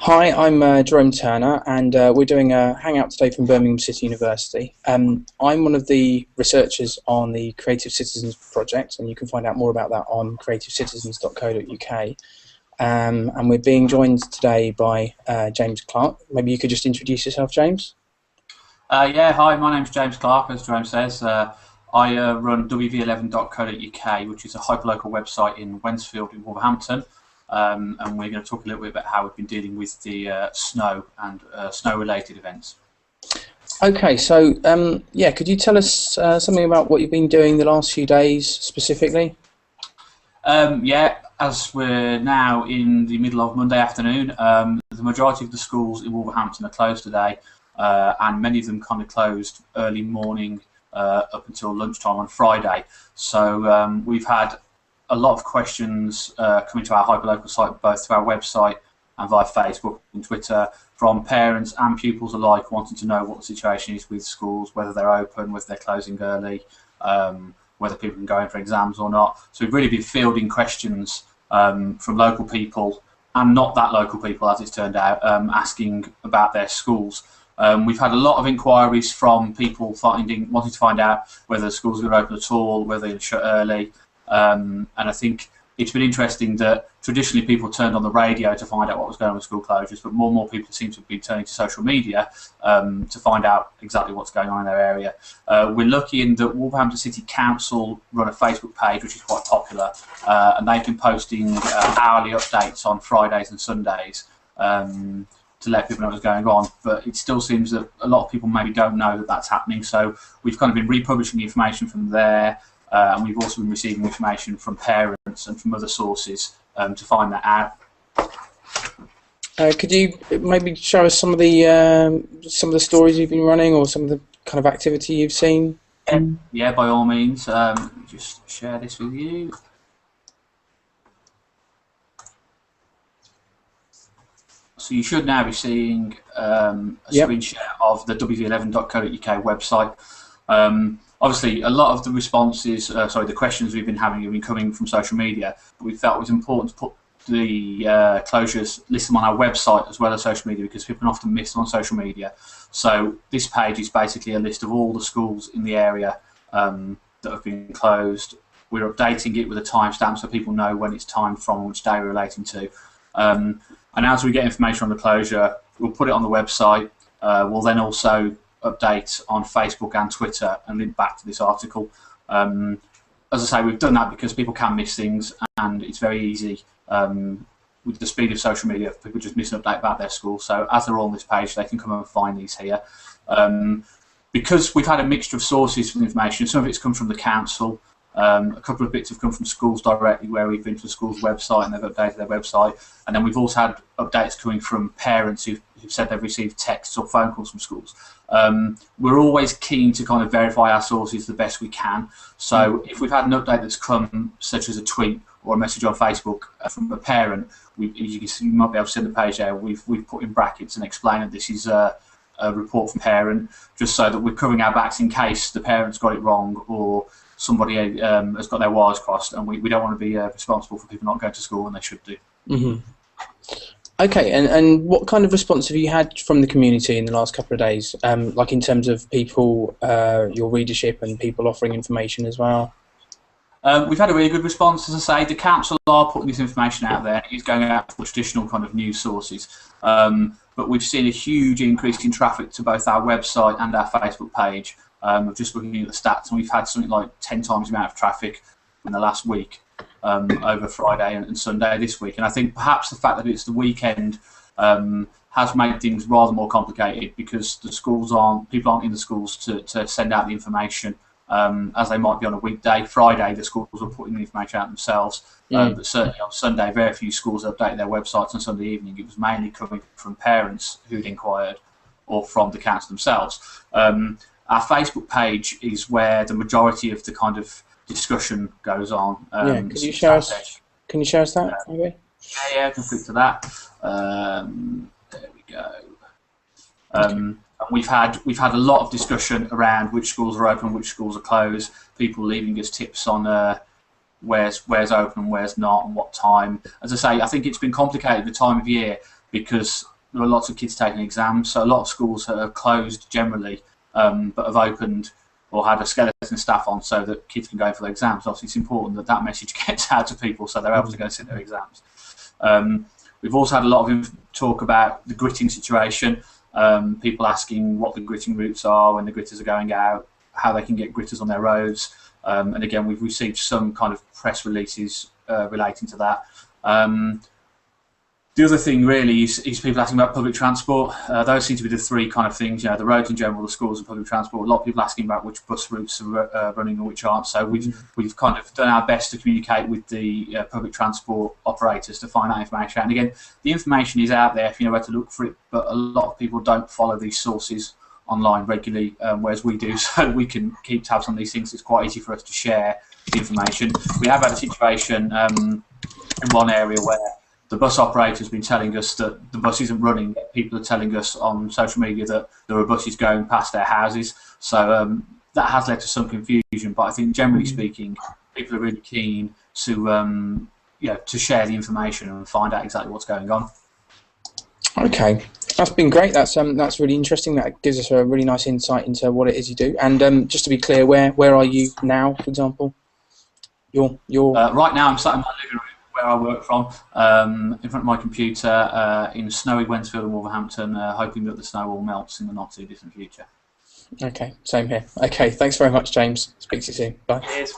Hi, I'm Jerome Turner, and we're doing a hangout today from Birmingham City University. I'm one of the researchers on the Creative Citizens project, and you can find out more about that on creativecitizens.co.uk. And we're being joined today by James Clarke. Maybe you could just introduce yourself, James? Yeah, hi, my name's James Clarke, as Jerome says. I run wv11.co.uk, which is a hyperlocal website in Wednesfield in Wolverhampton. And we're going to talk a little bit about how we've been dealing with the snow and snow-related events. Okay, so yeah, could you tell us something about what you've been doing the last few days specifically? Yeah, as we're now in the middle of Monday afternoon, the majority of the schools in Wolverhampton are closed today, and many of them kind of closed early morning up until lunchtime on Friday. So we've had a lot of questions coming to our hyperlocal site, both through our website and via Facebook and Twitter, from parents and pupils alike, wanting to know what the situation is with schools, whether they're open, whether they're closing early, whether people can go in for exams or not. So we've really been fielding questions from local people and not that local people, as it's turned out, asking about their schools. We've had a lot of inquiries from people wanting to find out whether the schools are open at all, whether they're shut early. And I think it's been interesting that traditionally people turned on the radio to find out what was going on with school closures, but more and more people seem to be turning to social media to find out exactly what's going on in their area. We're lucky in that Wolverhampton City Council run a Facebook page, which is quite popular, and they've been posting hourly updates on Fridays and Sundays to let people know what's going on. But it still seems that a lot of people maybe don't know that that's happening, so we've kind of been republishing the information from there. And we've also been receiving information from parents and from other sources to find that out. Could you maybe show us some of the stories you've been running, or some of the kind of activity you've seen? Yeah, by all means. Let me just share this with you. So you should now be seeing a screen share of the wv11.co.uk website. Obviously, a lot of the responses, the questions we've been having have been coming from social media, but we felt it was important to put the closures, list them on our website as well as social media, because people often miss them on social media. So this page is basically a list of all the schools in the area that have been closed. We're updating it with a timestamp so people know when it's time from and which day we're relating to. And as we get information on the closure, we'll put it on the website. We'll then also update on Facebook and Twitter and link back to this article. As I say, we've done that because people can miss things, and it's very easy with the speed of social media, people just miss an update about their school. So as they're all on this page, they can come and find these here. Because we've had a mixture of sources for the information, some of it's come from the council, a couple of bits have come from schools directly, where we've been to the school's website and they've updated their website, and then we've also had updates coming from parents who've said they've received texts or phone calls from schools. We're always keen to kind of verify our sources the best we can. So if we've had an update that's come, such as a tweet or a message on Facebook from a parent, as you can see, you might be able to see on the page there, we've put in brackets and explained that this is a report from parent, just so that we're covering our backs in case the parent's got it wrong or somebody has got their wires crossed, and we don't want to be responsible for people not going to school when they should do. Mm-hmm. Okay, and what kind of response have you had from the community in the last couple of days, like in terms of people, your readership, and people offering information as well? We've had a really good response. As I say, the council are putting this information out there. It's going out for traditional kind of news sources. But we've seen a huge increase in traffic to both our website and our Facebook page. Just looking at the stats, and we've had something like 10 times the amount of traffic in the last week over Friday and Sunday this week. And I think perhaps the fact that it's the weekend has made things rather more complicated, because the people aren't in the schools to send out the information as they might be on a weekday. Friday, the schools were putting the information out themselves, but certainly on Sunday, very few schools updated their websites on Sunday evening. It was mainly coming from parents who'd inquired or from the council themselves. Our Facebook page is where the majority of the kind of discussion goes on. Can you share us that? Maybe? Yeah, I can flip to that. There we go. We've had a lot of discussion around which schools are open, which schools are closed. People leaving us tips on where's open and where's not, and what time. As I say, I think it's been complicated the time of year, because there are lots of kids taking exams, so a lot of schools are closed generally, but have opened or had a skeleton staff on so that kids can go for their exams. Obviously, it's important that that message gets out to people so they're able to go and sit their exams. We've also had a lot of talk about the gritting situation, people asking what the gritting routes are when the gritters are going out, how they can get gritters on their roads, and again, we've received some kind of press releases relating to that. The other thing really is people asking about public transport. Those seem to be the three kind of things, the roads in general, the schools and public transport. A lot of people asking about which bus routes are running and which aren't. So we've kind of done our best to communicate with the public transport operators to find that information out. And again, the information is out there if you know where to look for it, but a lot of people don't follow these sources online regularly, whereas we do, so we can keep tabs on these things. It's quite easy for us to share the information. We have had a situation in one area where the bus operator has been telling us that the bus isn't running. People are telling us on social media that there are buses going past their houses. So that has led to some confusion. But I think generally speaking, people are really keen to to share the information and find out exactly what's going on. Okay, that's been great. That's really interesting. That gives us a really nice insight into what it is you do. And just to be clear, where are you now, for example? You're right now I'm sat in my living room where I work from, in front of my computer in snowy Wednesfield and Wolverhampton, hoping that the snow all melts in the not too distant future. Okay, same here. Okay, thanks very much, James. Speak to you soon. Bye. Cheers.